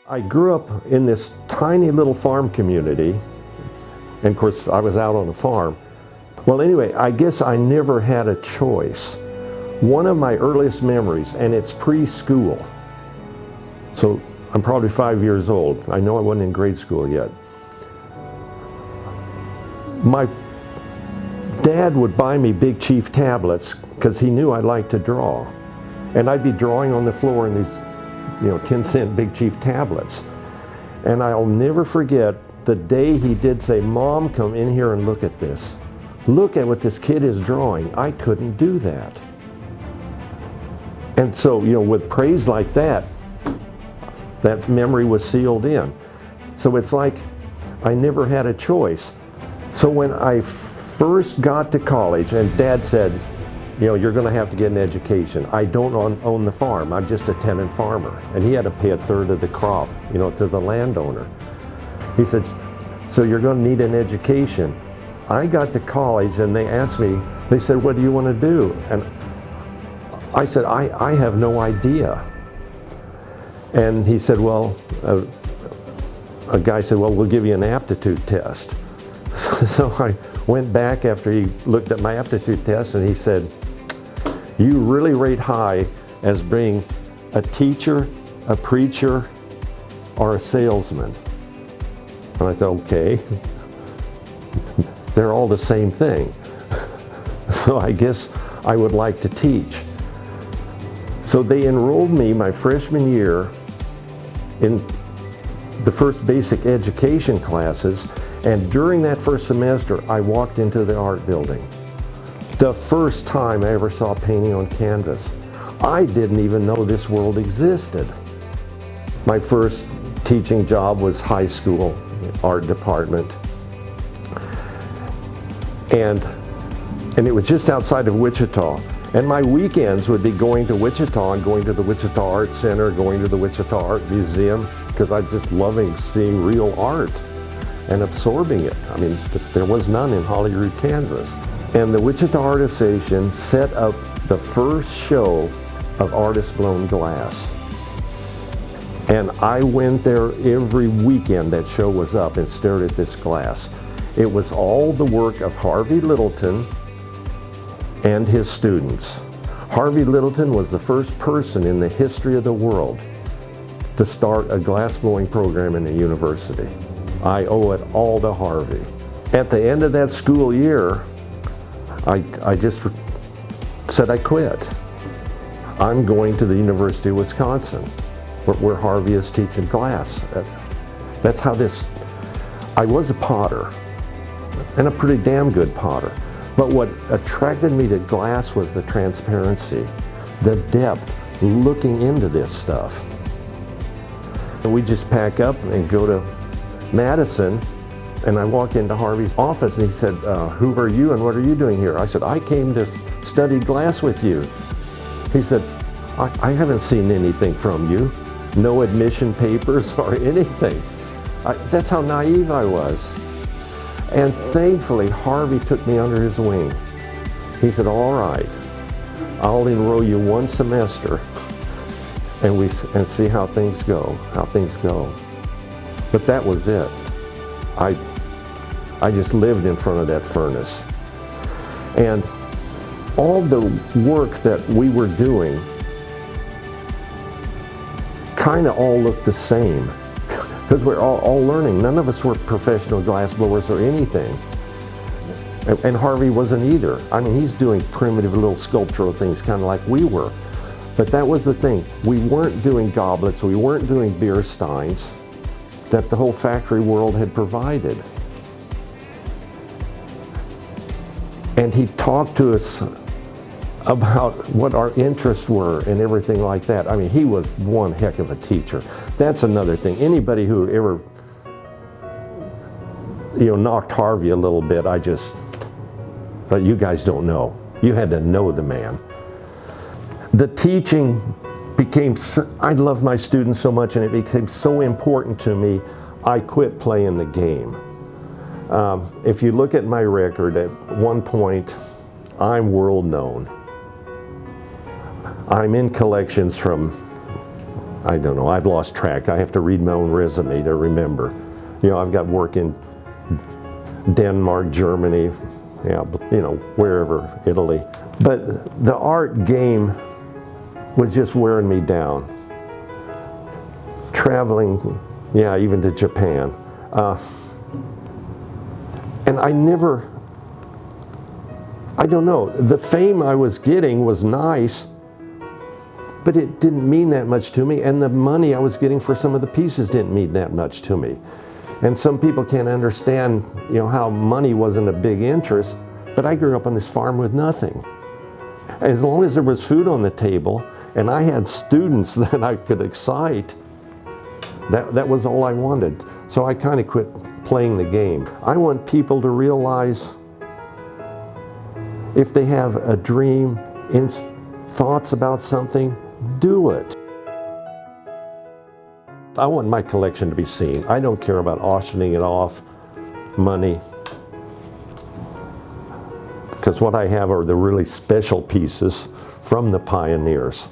I grew up in this tiny little farm community, and of course I was out on a farm. Well, anyway, I guess I never had a choice. One of my earliest memories, and it's preschool, so I'm probably 5 years old. I know I wasn't in grade school yet. My dad would buy me Big Chief tablets because he knew I liked to draw. And I'd be drawing on the floor in these 10-cent Big Chief tablets. And I'll never forget the day he did say, "Mom, come in here and look at this. Look at what this kid is drawing." I couldn't do that. And so, with praise like that, that memory was sealed in. So it's like I never had a choice. So when I first got to college and Dad said, "You're going to have to get an education. I don't own the farm. I'm just a tenant farmer." And he had to pay a third of the crop, to the landowner. He said, "So you're going to need an education." I got to college and they asked me, they said, "What do you want to do?" And I said, I have no idea. And he said, well, a guy said, "Well, we'll give you an aptitude test." So I went back after he looked at my aptitude test and he said, "You really rate high as being a teacher, a preacher, or a salesman." And I thought, okay, they're all the same thing. So I guess I would like to teach. So they enrolled me my freshman year in the first basic education classes, and during that first semester I walked into the art building. The first time I ever saw painting on canvas. I didn't even know this world existed. My first teaching job was high school art department. And it was just outside of Wichita. And my weekends would be going to Wichita and going to the Wichita Art Center, going to the Wichita Art Museum, because I'm just loving seeing real art and absorbing it. I mean, there was none in Holyrood, Kansas. And the Wichita Art Association set up the first show of artist-blown glass. And I went there every weekend that show was up and stared at this glass. It was all the work of Harvey Littleton and his students. Harvey Littleton was the first person in the history of the world to start a glass-blowing program in a university. I owe it all to Harvey. At the end of that school year, I just said I quit. I'm going to the University of Wisconsin, where Harvey is teaching glass. That's how I was a potter, and a pretty damn good potter. But what attracted me to glass was the transparency, the depth, looking into this stuff. And we just pack up and go to Madison, and I walk into Harvey's office and he said, "Who are you and what are you doing here?" I said, "I came to study glass with you." He said, I haven't seen anything from you. No admission papers or anything." That's how naive I was. And thankfully, Harvey took me under his wing. He said, "All right, I'll enroll you one semester and see how things go, But that was it. I just lived in front of that furnace. And all the work that we were doing kind of all looked the same, because we're all learning. None of us were professional glass blowers or anything. And Harvey wasn't either. I mean, he's doing primitive little sculptural things kind of like we were. But that was the thing. We weren't doing goblets, we weren't doing beer steins that the whole factory world had provided. And he talked to us about what our interests were and everything like that. I mean, he was one heck of a teacher. That's another thing. Anybody who ever, knocked Harvey a little bit, I just thought, you guys don't know. You had to know the man. The teaching I loved my students so much, and it became so important to me, I quit playing the game. If you look at my record, at one point, I'm world known. I'm in collections from I don't know, I've lost track. I have to read my own resume to remember. You know, I've got work in Denmark, Germany, yeah, you know, wherever, Italy. But the art game was just wearing me down. Traveling, yeah, even to Japan. And I don't know, the fame I was getting was nice, but it didn't mean that much to me, and the money I was getting for some of the pieces didn't mean that much to me. And some people can't understand, you know, how money wasn't a big interest, but I grew up on this farm with nothing. As long as there was food on the table, and I had students that I could excite, that was all I wanted. So I kind of quit playing the game. I want people to realize if they have a dream, thoughts about something, do it. I want my collection to be seen. I don't care about auctioning it off, money, because what I have are the really special pieces from the pioneers.